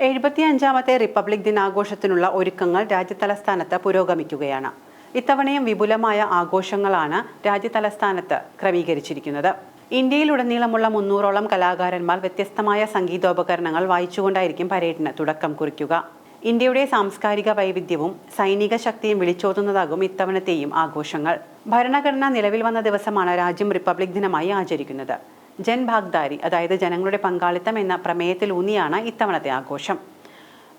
75ാമത്തെ republic ദിനാഘോഷത്തിനുള്ള ഒരുക്കങ്ങൾ രാജ്യതലസ്ഥാനത്ത് പുരോഗമിക്കുകയാണ്. ഇത്തവണയും വിപുലമായ ആഘോഷങ്ങളാണ് രാജ്യതലസ്ഥാനത്ത് ക്രമീകരിച്ചിരിക്കുന്നത്. ഇന്ത്യയിലുടനീളമുള്ള 300ഓളം കലാകാരന്മാർ വ്യത്യസ്തമായ സംഗീതോപകരണങ്ങൾ വായിച്ചുകൊണ്ടായിരിക്കും പരേഡിന് തുടക്കം കുറിക്കുക. ഇന്ത്യയുടെ സാംസ്കാരിക വൈവിധ്യവും സൈനിക ശക്തിയും വിളിച്ചോതുന്നതാകും ഇത്തവണത്തെയും ആഘോഷങ്ങൾ. ഭരണഘടന നിലവിൽ വന്ന ദിവസമാണ് രാജ്യം റിപ്പബ്ലിക് ദിനമായി ആചരിക്കുന്നത്. ജൻ ഭാഗ്ദാരി, അതായത് ജനങ്ങളുടെ പങ്കാളിത്തം എന്ന പ്രമേയത്തിലൂന്നിയാണ് ഇത്തവണത്തെ ആഘോഷം.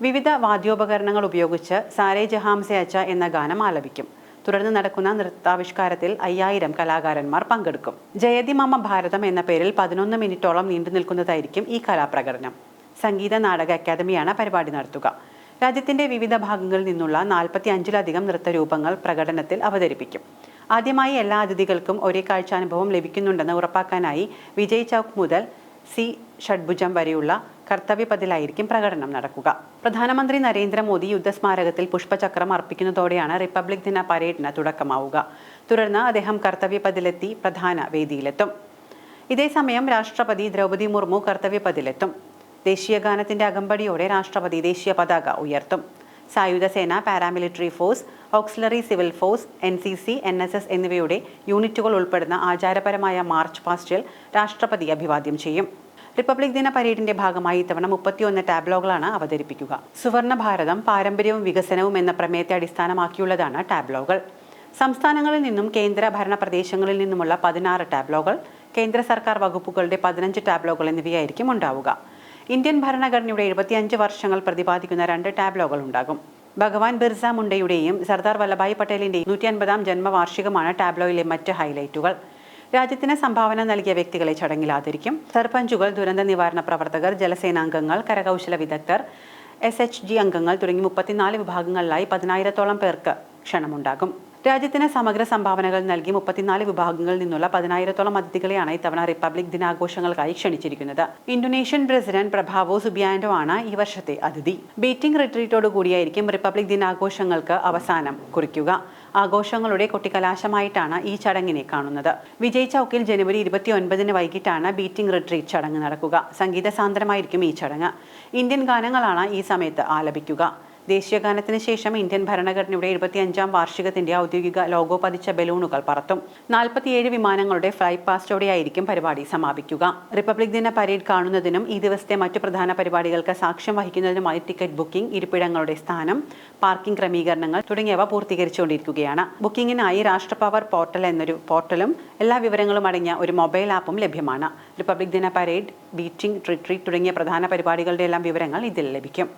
വിവിധ വാദ്യോപകരണങ്ങൾ ഉപയോഗിച്ച് സാരേ ജഹാം സേ അച്ച എന്ന ഗാനം ആലപിക്കും. തുടർന്ന് നടക്കുന്ന നൃത്താവിഷ്കാരത്തിൽ 5000 കലാകാരന്മാർ പങ്കെടുക്കും. ജയതി മമ ഭാരതം എന്ന പേരിൽ 11 മിനിറ്റോളം നീണ്ടു നിൽക്കുന്നതായിരിക്കും ഈ കലാപ്രകടനം. സംഗീത നാടക അക്കാദമിയാണ് പരിപാടി നടത്തുക. രാജ്യത്തിന്റെ വിവിധ ഭാഗങ്ങളിൽ നിന്നുള്ള 45ലധികം നൃത്തരൂപങ്ങൾ പ്രകടനത്തിൽ അവതരിപ്പിക്കും. ആദ്യമായി എല്ലാ അതിഥികൾക്കും ഒരേ കാഴ്ചാനുഭവം ലഭിക്കുന്നുണ്ടെന്ന് ഉറപ്പാക്കാനായി വിജയ് ചൗക്ക് മുതൽ സി ഷഡ്ഭുജം വരെയുള്ള കർത്തവ്യപഥിലായിരിക്കും പ്രകടനം നടക്കുക. പ്രധാനമന്ത്രി നരേന്ദ്രമോദി യുദ്ധസ്മാരകത്തിൽ പുഷ്പചക്രം അർപ്പിക്കുന്നതോടെയാണ് റിപ്പബ്ലിക് ദിന പരേഡിന് തുടക്കമാവുക. തുടർന്ന് അദ്ദേഹം കർത്തവ്യപഥിലെത്തി പ്രധാന വേദിയിലെത്തും. ഇതേസമയം രാഷ്ട്രപതി ദ്രൗപദി മുർമു കർത്തവ്യപഥിലെത്തും. ദേശീയ ഗാനത്തിന്റെ അകമ്പടിയോടെ രാഷ്ട്രപതി ദേശീയ പതാക ഉയർത്തും. സായുധ സേന, paramilitary force, auxiliary civil force, NCC, NSS എന്നിവയുടെ യൂണിറ്റുകൾ ഉൾപ്പെടുന്ന ആചാരപരമായ മാർച്ച് പാസ്റ്റിൽ രാഷ്ട്രപതി അഭിവാദ്യം ചെയ്യും. റിപ്പബ്ലിക് ദിന പരേഡിന്റെ ഭാഗമായി ഇത്തവണ 31 ടാബ്ലോകളാണ് അവതരിപ്പിക്കുക. സുവർണ ഭാരതം, പാരമ്പര്യവും വികസനവും എന്ന പ്രമേയത്തെ അടിസ്ഥാനമാക്കിയുള്ളതാണ് ടാബ്ലോകൾ. സംസ്ഥാനങ്ങളിൽ നിന്നും കേന്ദ്ര ഭരണ പ്രദേശങ്ങളിൽ നിന്നുമുള്ള 16 ടാബ്ലോകൾ, കേന്ദ്ര സർക്കാർ വകുപ്പുകളുടെ 15 ടാബ്ലോകൾ എന്നിവയായിരിക്കും ഉണ്ടാവുക. ഇന്ത്യൻ ഭരണഘടനയുടെ 75 വർഷങ്ങൾ പ്രതിപാദിക്കുന്ന 2 ടാബ്ലോകൾ ഉണ്ടാകും. ഭഗവാൻ ബിർസ മുണ്ടയുടെയും സർദാർ വല്ലഭായ് പട്ടേലിന്റെയും 150ാം ജന്മവാർഷികമാണ് ടാബ്ലോയിലെ മറ്റ് ഹൈലൈറ്റുകൾ. രാജ്യത്തിന് സംഭാവന നൽകിയ വ്യക്തികളെ ചടങ്ങിൽ ആദരിക്കും. സർപഞ്ചുകൾ, ദുരന്ത നിവാരണ പ്രവർത്തകർ, ജലസേനാംഗങ്ങൾ, കരകൗശല വിദഗ്ധർ, SHG അംഗങ്ങൾ തുടങ്ങി 34 വിഭാഗങ്ങളിലായി 10,000ഓളം പേർക്ക് ക്ഷണമുണ്ടാകും. രാജ്യത്തിന് സമഗ്ര സംഭാവനകൾ നൽകി 34 വിഭാഗങ്ങളിൽ നിന്നുള്ള 10,000ഓളം അതിഥികളെയാണ് ഇത്തവണ റിപ്പബ്ലിക് ദിനാഘോഷങ്ങൾക്കായി ക്ഷണിച്ചിരിക്കുന്നത്. ഇന്തോനേഷ്യൻ പ്രസിഡന്റ് പ്രഭാവോ സുബിയാൻഡോ ആണ് ഈ വർഷത്തെ അതിഥി. ബീറ്റിംഗ് റിട്രീറ്റോടു കൂടിയായിരിക്കും റിപ്പബ്ലിക് ദിനാഘോഷങ്ങൾക്ക് അവസാനം കുറിക്കുക. ആഘോഷങ്ങളുടെ കൊട്ടിക്കലാശമായിട്ടാണ് ഈ ചടങ്ങിനെ കാണുന്നത്. വിജയ് ചൗക്കിൽ ജനുവരി 29 വൈകിട്ടാണ് ബീറ്റിംഗ് റിട്രീറ്റ് ചടങ്ങ് നടക്കുക. സംഗീത സാന്ദ്രമായിരിക്കും ഈ ചടങ്ങ്. ഇന്ത്യൻ ഗാനങ്ങളാണ് ഈ സമയത്ത് ആലപിക്കുക. ദേശീയ ഗാനത്തിന് ശേഷം ഇന്ത്യൻ ഭരണഘടനയുടെ 75ാം വാർഷികത്തിന്റെ ഔദ്യോഗിക ലോഗോ പതിച്ച ബലൂണുകൾ പറത്തും. 47 വിമാനങ്ങളുടെ ഫ്ലൈ പാസ്റ്റോടെയായിരിക്കും പരിപാടി സമാപിക്കുക. റിപ്പബ്ലിക് ദിന പരേഡ് കാണുന്നതിനും ഈ ദിവസത്തെ മറ്റു പ്രധാന പരിപാടികൾക്ക് സാക്ഷ്യം വഹിക്കുന്നതിനുമായി ടിക്കറ്റ് ബുക്കിംഗ്, ഇരിപ്പിടങ്ങളുടെ സ്ഥാനം, പാർക്കിംഗ് ക്രമീകരണങ്ങൾ തുടങ്ങിയവ പൂർത്തീകരിച്ചുകൊണ്ടിരിക്കുകയാണ്. ബുക്കിംഗിനായി രാഷ്ട്രപവർ പോർട്ടൽ എന്നൊരു പോർട്ടലും എല്ലാ വിവരങ്ങളും അടങ്ങിയ ഒരു മൊബൈൽ ആപ്പും ലഭ്യമാണ്. റിപ്പബ്ലിക് ദിന പരേഡ്, ബീറ്റിംഗ് റിട്രീറ്റ് തുടങ്ങിയ പ്രധാന പരിപാടികളുടെ എല്ലാം വിവരങ്ങൾ ഇതിൽ ലഭിക്കും.